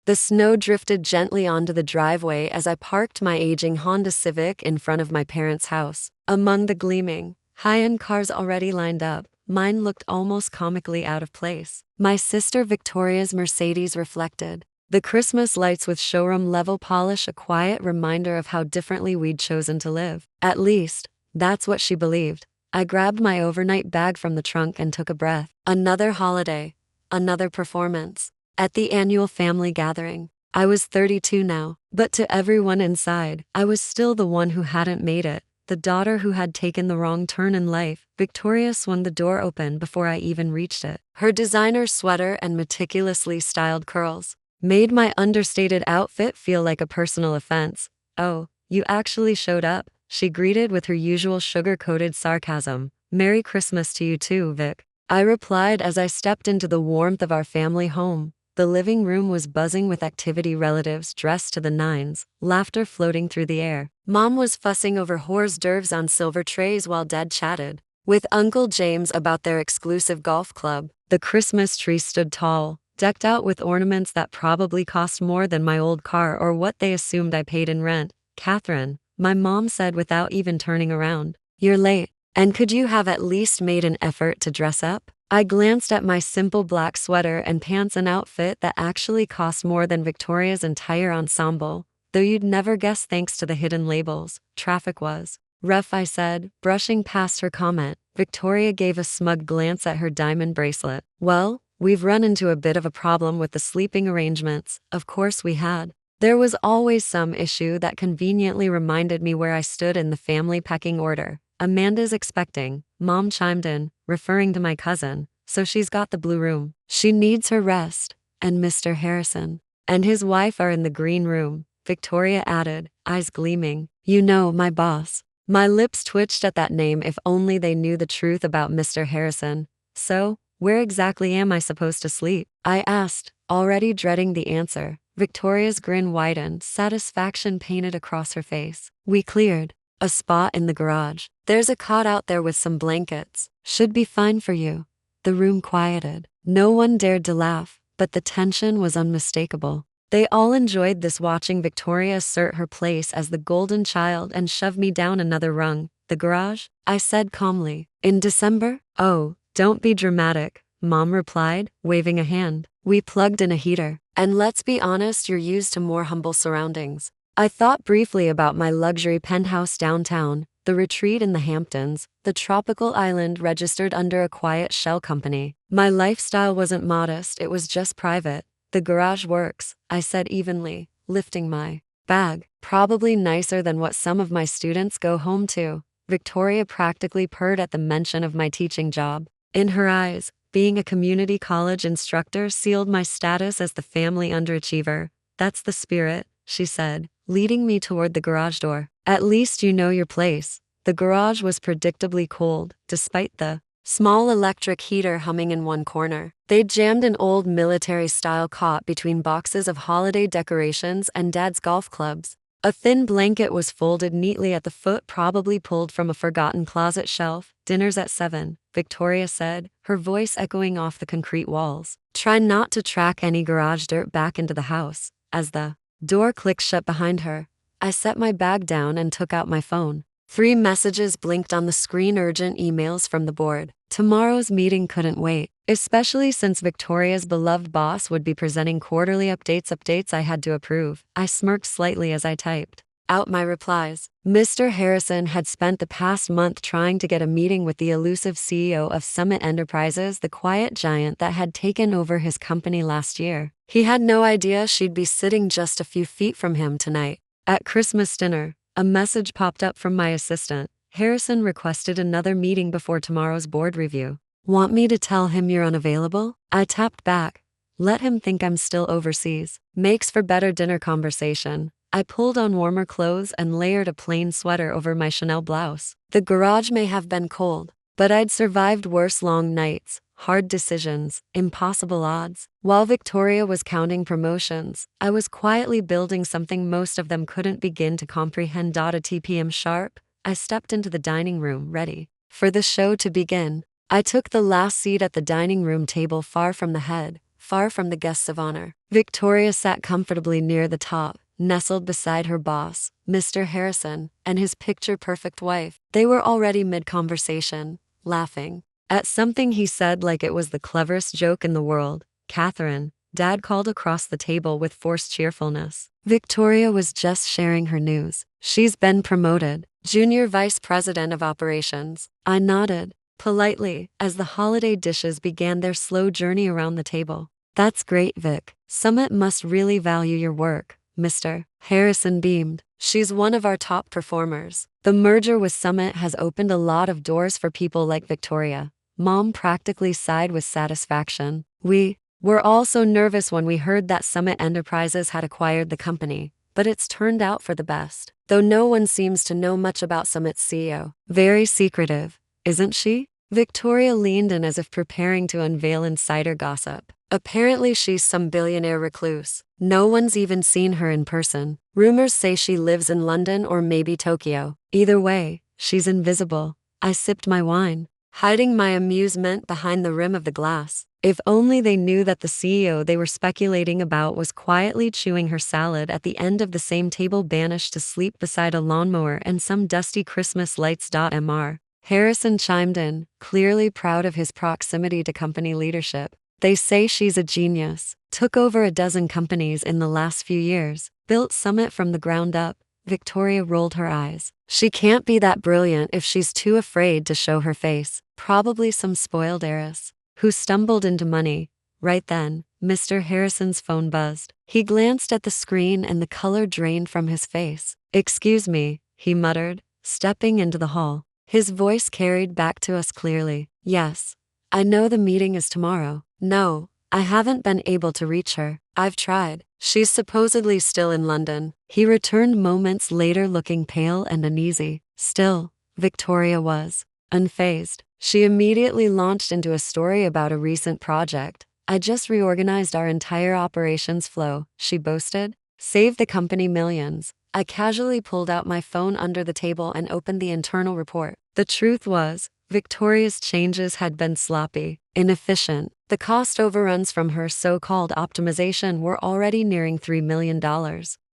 The snow drifted gently onto the driveway as I parked my aging Honda Civic in front of my parents' house. Among the gleaming, high-end cars already lined up, mine looked almost comically out of place. My sister Victoria's Mercedes reflected the Christmas lights with showroom-level polish, a quiet reminder of how differently we'd chosen to live. At least, that's what she believed. I grabbed my overnight bag from the trunk and took a breath. Another holiday. Another performance. At the annual family gathering. I was 32 now, but to everyone inside, I was still the one who hadn't made it, the daughter who had taken the wrong turn in life. Victoria swung the door open before I even reached it. Her designer sweater and meticulously styled curls made my understated outfit feel like a personal offense. "Oh, you actually showed up," she greeted with her usual sugar-coated sarcasm. "Merry Christmas to you too, Vic," I replied as I stepped into the warmth of our family home. The living room was buzzing with activity, relatives dressed to the nines, laughter floating through the air. Mom was fussing over hors d'oeuvres on silver trays while Dad chatted with Uncle James about their exclusive golf club. The Christmas tree stood tall, decked out with ornaments that probably cost more than my old car or what they assumed I paid in rent. "Catherine," my mom said without even turning around, "you're late, and could you have at least made an effort to dress up?" I glanced at my simple black sweater and pants, an outfit that actually cost more than Victoria's entire ensemble, though you'd never guess thanks to the hidden labels. "Traffic was rough," I said, brushing past her comment. Victoria gave a smug glance at her diamond bracelet. "Well, we've run into a bit of a problem with the sleeping arrangements." Of course we had. There was always some issue that conveniently reminded me where I stood in the family pecking order. "Amanda's expecting," Mom chimed in, referring to my cousin, "so she's got the blue room. She needs her rest. And Mr. Harrison and his wife are in the green room," Victoria added, eyes gleaming. "You know, my boss." My lips twitched at that name. If only they knew the truth about Mr. Harrison. "So, where exactly am I supposed to sleep?" I asked, already dreading the answer. Victoria's grin widened, satisfaction painted across her face. "We cleared a spot in the garage. There's a cot out there with some blankets. Should be fine for you." The room quieted. No one dared to laugh, but the tension was unmistakable. They all enjoyed this, watching Victoria assert her place as the golden child and shove me down another rung. "The garage?" I said calmly. "In December?" "Oh, don't be dramatic," Mom replied, waving a hand. "We plugged in a heater. And let's be honest, you're used to more humble surroundings." I thought briefly about my luxury penthouse downtown, the retreat in the Hamptons, the tropical island registered under a quiet shell company. My lifestyle wasn't modest, it was just private. "The garage works," I said evenly, lifting my bag. "Probably nicer than what some of my students go home to." Victoria practically purred at the mention of my teaching job. In her eyes, being a community college instructor sealed my status as the family underachiever. "That's the spirit," she said, leading me toward the garage door. "At least you know your place." The garage was predictably cold, despite the small electric heater humming in one corner. They'd jammed an old military-style cot between boxes of holiday decorations and Dad's golf clubs. A thin blanket was folded neatly at the foot, probably pulled from a forgotten closet shelf. "Dinner's at 7, Victoria said, her voice echoing off the concrete walls. "Try not to track any garage dirt back into the house." As the door clicked shut behind her, I set my bag down and took out my phone. 3 messages blinked on the screen, urgent emails from the board. Tomorrow's meeting couldn't wait, especially since Victoria's beloved boss would be presenting quarterly updates I had to approve. I smirked slightly as I typed out my replies. Mr. Harrison had spent the past month trying to get a meeting with the elusive CEO of Summit Enterprises, the quiet giant that had taken over his company last year. He had no idea she'd be sitting just a few feet from him tonight. At Christmas dinner, a message popped up from my assistant. "Harrison requested another meeting before tomorrow's board review. Want me to tell him you're unavailable?" I tapped back. Let him think I'm still overseas. Makes for better dinner conversation. I pulled on warmer clothes and layered a plain sweater over my Chanel blouse. The garage may have been cold, but I'd survived worse: long nights, hard decisions, impossible odds. While Victoria was counting promotions, I was quietly building something most of them couldn't begin to comprehend. At 2 p.m. sharp, I stepped into the dining room, ready for the show to begin. I took the last seat at the dining room table, far from the head, far from the guests of honor. Victoria sat comfortably near the top, nestled beside her boss, Mr. Harrison, and his picture-perfect wife. They were already mid-conversation, laughing at something he said like it was the cleverest joke in the world. "Catherine," Dad called across the table with forced cheerfulness. Victoria was just sharing her news. "She's been promoted. Junior Vice President of Operations." I nodded politely as the holiday dishes began their slow journey around the table. "That's great, Vic. Summit must really value your work." Mr. Harrison beamed. "She's one of our top performers. The merger with Summit has opened a lot of doors for people like Victoria." Mom practically sighed with satisfaction. "We were all so nervous when we heard that Summit Enterprises had acquired the company, but it's turned out for the best. Though no one seems to know much about Summit's CEO. Very secretive, isn't she?" Victoria leaned in as if preparing to unveil insider gossip. "Apparently she's some billionaire recluse. No one's even seen her in person. Rumors say she lives in London or maybe Tokyo. Either way, she's invisible." I sipped my wine, hiding my amusement behind the rim of the glass. If only they knew that the CEO they were speculating about was quietly chewing her salad at the end of the same table, banished to sleep beside a lawnmower and some dusty Christmas lights. Mr. Harrison chimed in, clearly proud of his proximity to company leadership. "They say she's a genius. Took over a dozen companies in the last few years. Built Summit from the ground up." Victoria rolled her eyes. "She can't be that brilliant if she's too afraid to show her face. Probably some spoiled heiress who stumbled into money." Right then, Mr. Harrison's phone buzzed. He glanced at the screen and the color drained from his face. "Excuse me," he muttered, stepping into the hall. His voice carried back to us clearly. "Yes. I know the meeting is tomorrow." "No, I haven't been able to reach her. I've tried. She's supposedly still in London." He returned moments later looking pale and uneasy. Still, Victoria was unfazed. She immediately launched into a story about a recent project. "I just reorganized our entire operations flow," she boasted. "Saved the company millions." I casually pulled out my phone under the table and opened the internal report. The truth was, Victoria's changes had been sloppy, inefficient. The cost overruns from her so-called optimization were already nearing $3 million.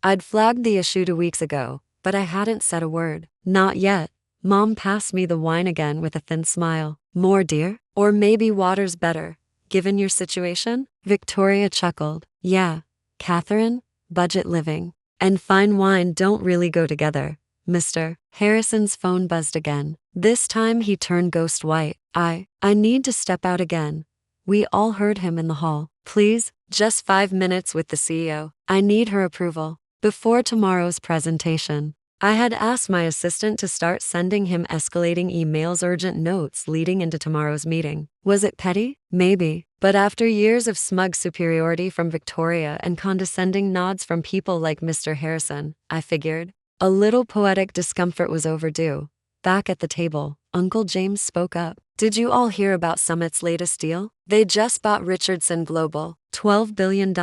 I'd flagged the issue 2 weeks ago, but I hadn't said a word. "Not yet." Mom passed me the wine again with a thin smile. "More, dear? Or maybe water's better, given your situation?" Victoria chuckled. "Yeah, Catherine, budget living and fine wine don't really go together." Mr. Harrison's phone buzzed again. This time he turned ghost white. I need to step out again." We all heard him in the hall. "Please, just 5 minutes with the CEO. I need her approval before tomorrow's presentation." I had asked my assistant to start sending him escalating emails, urgent notes leading into tomorrow's meeting. Was it petty? Maybe. But after years of smug superiority from Victoria and condescending nods from people like Mr. Harrison, I figured a little poetic discomfort was overdue. Back at the table, Uncle James spoke up. "Did you all hear about Summit's latest deal? They just bought Richardson Global. $12 billion.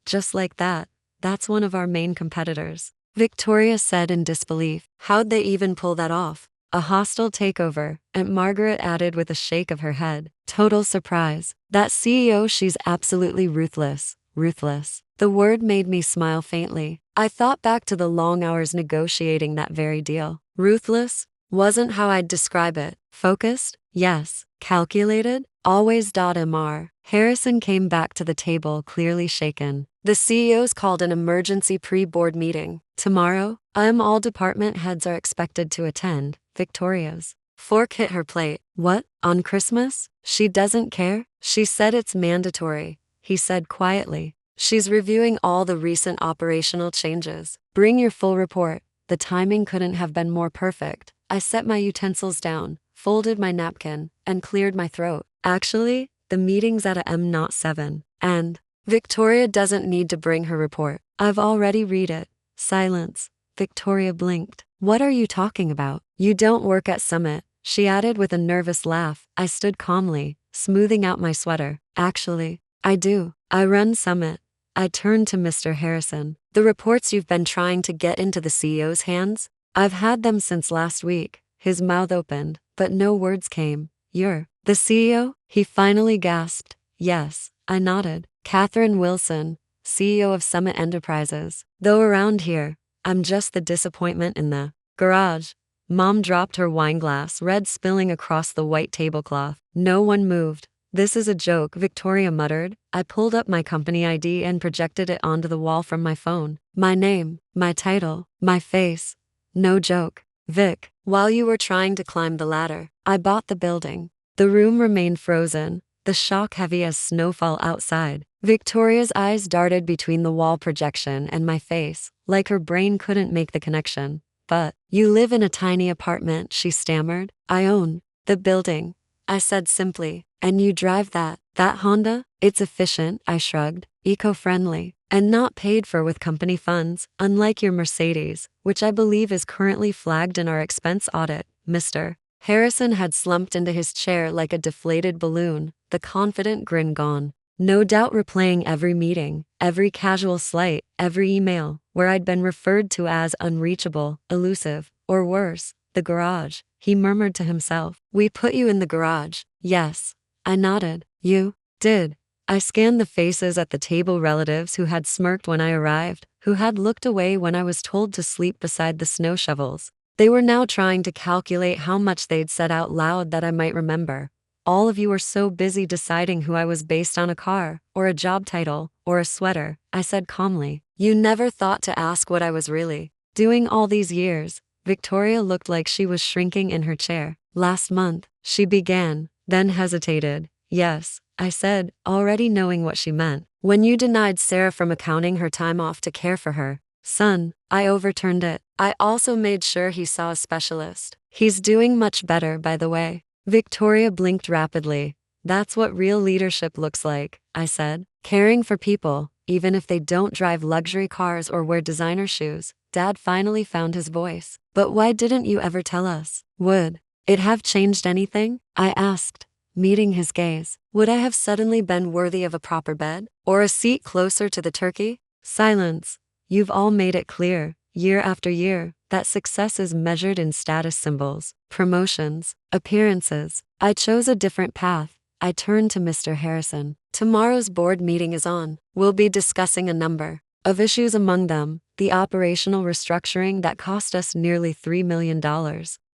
Just like that. That's one of our main competitors." Victoria said in disbelief. "How'd they even pull that off?" "A hostile takeover," Aunt Margaret added with a shake of her head. "Total surprise. That CEO, she's absolutely ruthless. Ruthless." The word made me smile faintly. I thought back to the long hours negotiating that very deal. Ruthless wasn't how I'd describe it. Focused? Yes. Calculated? Always. Mr. Harrison came back to the table, clearly shaken. "The CEO's called an emergency pre-board meeting tomorrow. All department heads are expected to attend." Victoria's fork hit her plate. "What? On Christmas?" "She doesn't care. She said it's mandatory," he said quietly. "She's reviewing all the recent operational changes. Bring your full report." The timing couldn't have been more perfect. I set my utensils down, folded my napkin, and cleared my throat. "Actually, the meeting's at not 7. And Victoria doesn't need to bring her report. I've already read it." Silence. Victoria blinked. "What are you talking about? You don't work at Summit," she added with a nervous laugh. I stood calmly, smoothing out my sweater. "Actually, I do. I run Summit." I turned to Mr. Harrison. "The reports you've been trying to get into the CEO's hands? I've had them since last week." His mouth opened, but no words came. "You're the CEO?" he finally gasped. "Yes." I nodded. Catherine Wilson, CEO of Summit Enterprises. Though around here, I'm just the disappointment in the garage. Mom dropped her wine glass, red spilling across the white tablecloth. No one moved. This is a joke, Victoria muttered. I pulled up my company ID and projected it onto the wall from my phone. My name, my title, my face. No joke. Vic, while you were trying to climb the ladder, I bought the building. The room remained frozen, the shock heavy as snowfall outside. Victoria's eyes darted between the wall projection and my face, like her brain couldn't make the connection. But, you live in a tiny apartment, she stammered. I own the building, I said simply. And you drive that Honda? It's efficient, I shrugged, eco-friendly, and not paid for with company funds, unlike your Mercedes, which I believe is currently flagged in our expense audit, Mr. Harrison had slumped into his chair like a deflated balloon, the confident grin gone. No doubt replaying every meeting, every casual slight, every email, where I'd been referred to as unreachable, elusive, or worse, the garage, he murmured to himself. We put you in the garage, yes. I nodded. You did. I scanned the faces at the table, relatives who had smirked when I arrived, who had looked away when I was told to sleep beside the snow shovels. They were now trying to calculate how much they'd said out loud that I might remember. All of you were so busy deciding who I was based on a car, or a job title, or a sweater, I said calmly. You never thought to ask what I was really doing all these years. Victoria looked like she was shrinking in her chair. Last month, she began, then hesitated. Yes, I said, already knowing what she meant. When you denied Sarah from accounting her time off to care for her son, I overturned it. I also made sure he saw a specialist. He's doing much better, by the way. Victoria blinked rapidly. That's what real leadership looks like, I said. Caring for people, even if they don't drive luxury cars or wear designer shoes. Dad finally found his voice. But why didn't you ever tell us? Would it have changed anything? I asked, meeting his gaze. Would I have suddenly been worthy of a proper bed? Or a seat closer to the turkey? Silence. You've all made it clear, year after year, that success is measured in status symbols, promotions, appearances. I chose a different path. I turned to Mr. Harrison. Tomorrow's board meeting is on. We'll be discussing a number of issues, among them, the operational restructuring that cost us nearly $3 million.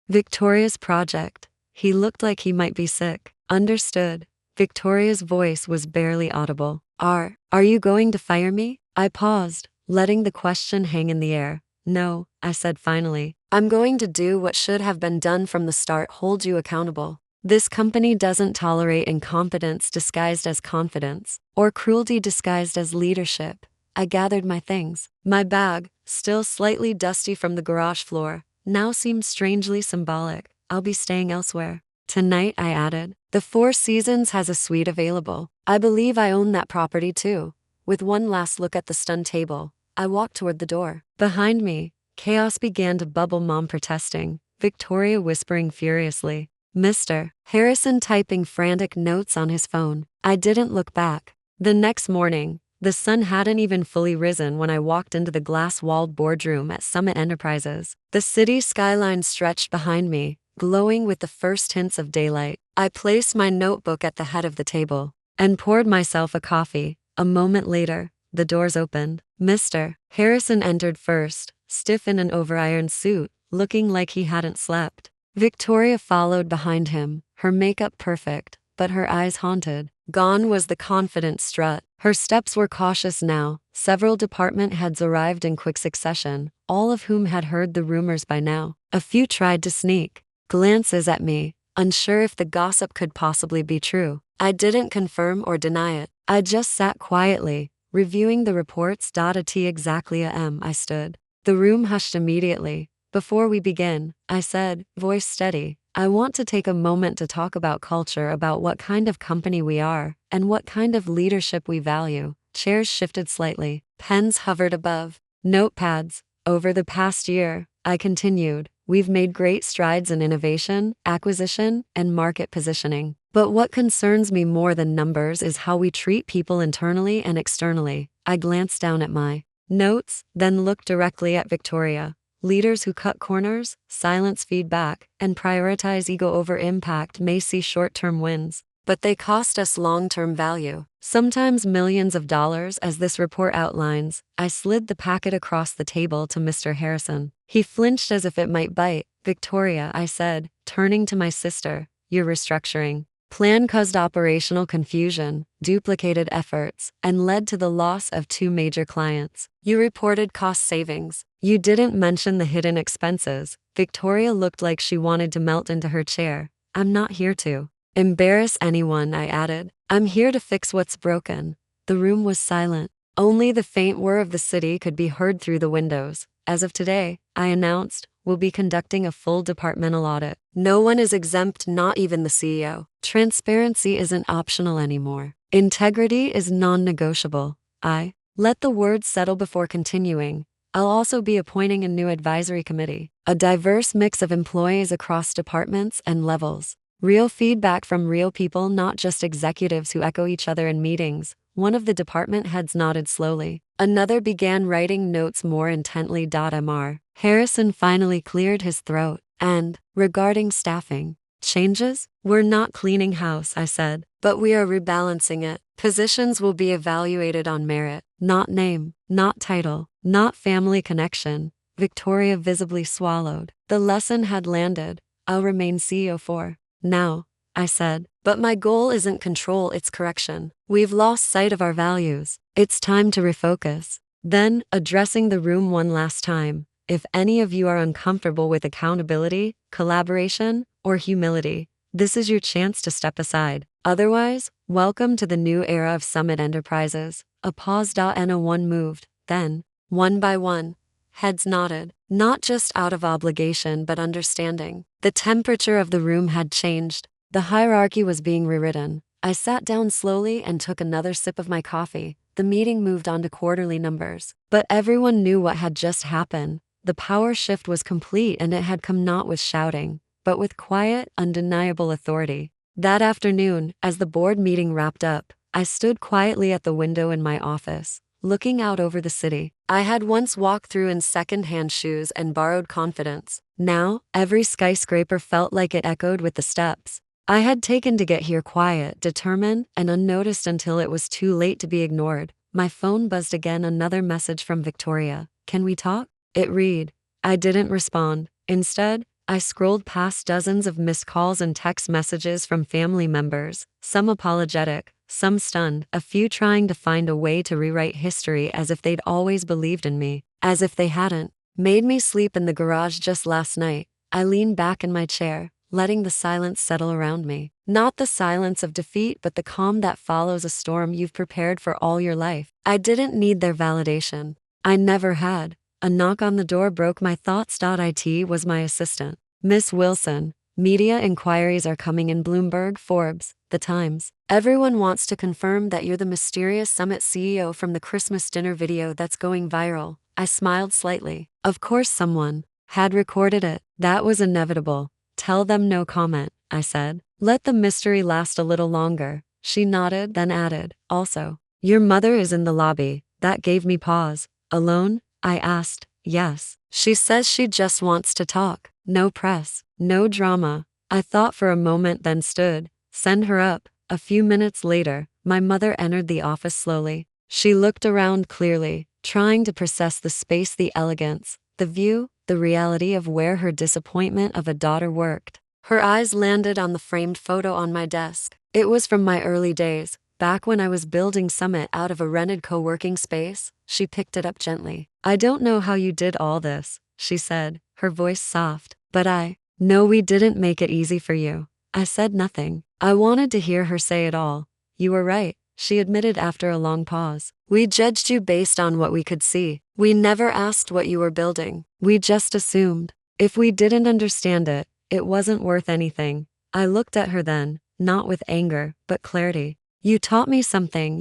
Victoria's project. He looked like he might be sick. Understood. Victoria's voice was barely audible. Are you going to fire me? I paused, letting the question hang in the air. No, I said finally. I'm going to do what should have been done from the start, hold you accountable. This company doesn't tolerate incompetence disguised as confidence, or cruelty disguised as leadership. I gathered my things. My bag, still slightly dusty from the garage floor, now seemed strangely symbolic. I'll be staying elsewhere. Tonight, I added. The Four Seasons has a suite available. I believe I own that property too. With one last look at the stunned table, I walked toward the door. Behind me, chaos began to bubble, Mom protesting, Victoria whispering furiously, Mr. Harrison typing frantic notes on his phone. I didn't look back. The next morning, the sun hadn't even fully risen when I walked into the glass-walled boardroom at Summit Enterprises. The city skyline stretched behind me, glowing with the first hints of daylight. I placed my notebook at the head of the table and poured myself a coffee. A moment later, the doors opened. Mr. Harrison entered first, stiff in an over-ironed suit, looking like he hadn't slept. Victoria followed behind him, her makeup perfect, but her eyes haunted. Gone was the confident strut. Her steps were cautious now. Several department heads arrived in quick succession, all of whom had heard the rumors by now. A few tried to sneak glances at me, unsure if the gossip could possibly be true. I didn't confirm or deny it. I just sat quietly, reviewing the reports. Exactly I stood. The room hushed immediately. Before we begin, I said, voice steady, I want to take a moment to talk about culture, about what kind of company we are, and what kind of leadership we value. Chairs shifted slightly. Pens hovered above notepads. Over the past year, I continued, we've made great strides in innovation, acquisition, and market positioning. But what concerns me more than numbers is how we treat people internally and externally. I glanced down at my notes, then looked directly at Victoria. Leaders who cut corners, silence feedback, and prioritize ego over impact may see short-term wins, but they cost us long-term value, sometimes millions of dollars, as this report outlines. I slid the packet across the table to Mr. Harrison. He flinched as if it might bite. Victoria, I said, turning to my sister, your restructuring plan caused operational confusion, duplicated efforts, and led to the loss of 2 major clients. You reported cost savings. You didn't mention the hidden expenses. Victoria looked like she wanted to melt into her chair. I'm not here to embarrass anyone, I added. I'm here to fix what's broken. The room was silent. Only the faint whir of the city could be heard through the windows. As of today, I announced, we'll be conducting a full departmental audit. No one is exempt, not even the CEO. Transparency isn't optional anymore. Integrity is non-negotiable. I let the words settle before continuing. I'll also be appointing a new advisory committee, a diverse mix of employees across departments and levels. Real feedback from real people, not just executives who echo each other in meetings. One of the department heads nodded slowly. Another began writing notes more intently. Mr. Harrison finally cleared his throat. And, regarding staffing changes, we're not cleaning house, I said, but we are rebalancing it. Positions will be evaluated on merit, not name, not title, not family connection. Victoria visibly swallowed. The lesson had landed. I'll remain CEO for now, I said, but my goal isn't control, it's correction. We've lost sight of our values. It's time to refocus. Then, addressing the room one last time, if any of you are uncomfortable with accountability, collaboration, or humility, this is your chance to step aside. Otherwise, welcome to the new era of Summit Enterprises. A pause. No one moved. Then, one by one, heads nodded, not just out of obligation but understanding. The temperature of the room had changed. The hierarchy was being rewritten. I sat down slowly and took another sip of my coffee. The meeting moved on to quarterly numbers. But everyone knew what had just happened. The power shift was complete, and it had come not with shouting, but with quiet, undeniable authority. That afternoon, as the board meeting wrapped up, I stood quietly at the window in my office, looking out over the city. I had once walked through in second-hand shoes and borrowed confidence. Now, every skyscraper felt like it echoed with the steps I had taken to get here, quiet, determined, and unnoticed until it was too late to be ignored. My phone buzzed again, another message from Victoria. Can we talk? It read. I didn't respond. Instead, I scrolled past dozens of missed calls and text messages from family members, some apologetic, some stunned, a few trying to find a way to rewrite history as if they'd always believed in me, as if they hadn't. Made me sleep in the garage just last night. I leaned back in my chair, letting the silence settle around me. Not the silence of defeat, but the calm that follows a storm you've prepared for all your life. I didn't need their validation. I never had. A knock on the door broke my thoughts. It was my assistant. Miss Wilson, media inquiries are coming in. Bloomberg, Forbes, The Times. Everyone wants to confirm that you're the mysterious Summit CEO from the Christmas dinner video that's going viral. I smiled slightly. Of course someone had recorded it. That was inevitable. Tell them no comment, I said. Let the mystery last a little longer. She nodded, then added, also, your mother is in the lobby. That gave me pause. Alone? I asked. Yes. She says she just wants to talk. No press. No drama. I thought for a moment, then stood. Send her up. A few minutes later, my mother entered the office slowly. She looked around clearly, trying to process the space, the elegance, the view, the reality of where her disappointment of a daughter worked. Her eyes landed on the framed photo on my desk. It was from my early days, back when I was building Summit out of a rented co-working space. She picked it up gently. I don't know how you did all this, she said, her voice soft, but I know we didn't make it easy for you. I said nothing. I wanted to hear her say it all. You were right, she admitted after a long pause. We judged you based on what we could see. We never asked what you were building. We just assumed. If we didn't understand it, it wasn't worth anything. I looked at her then, not with anger, but clarity. You taught me something,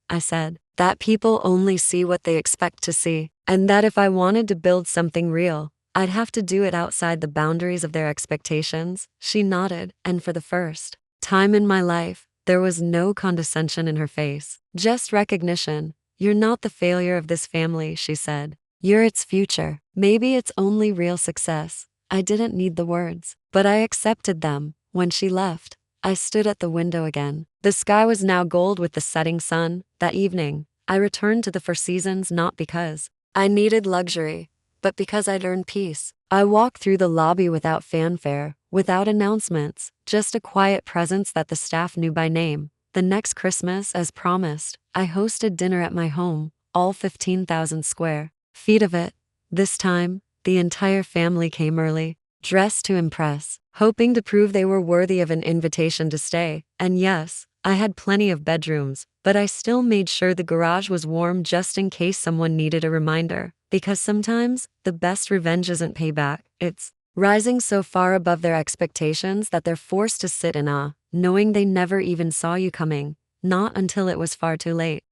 I said, that people only see what they expect to see, and that if I wanted to build something real, I'd have to do it outside the boundaries of their expectations. She nodded, and for the first time in my life, there was no condescension in her face, just recognition. You're not the failure of this family, she said. You're its future. Maybe its only real success. I didn't need the words, but I accepted them. When she left, I stood at the window again. The sky was now gold with the setting sun. That evening, I returned to the Four Seasons not because I needed luxury, but because I'd earned peace. I walked through the lobby without fanfare, without announcements, just a quiet presence that the staff knew by name. The next Christmas, as promised, I hosted dinner at my home, all 15,000 square feet of it. This time, the entire family came early, dressed to impress, hoping to prove they were worthy of an invitation to stay. And yes, I had plenty of bedrooms, but I still made sure the garage was warm just in case someone needed a reminder. Because sometimes, the best revenge isn't payback, it's rising so far above their expectations that they're forced to sit in awe, knowing they never even saw you coming, not until it was far too late.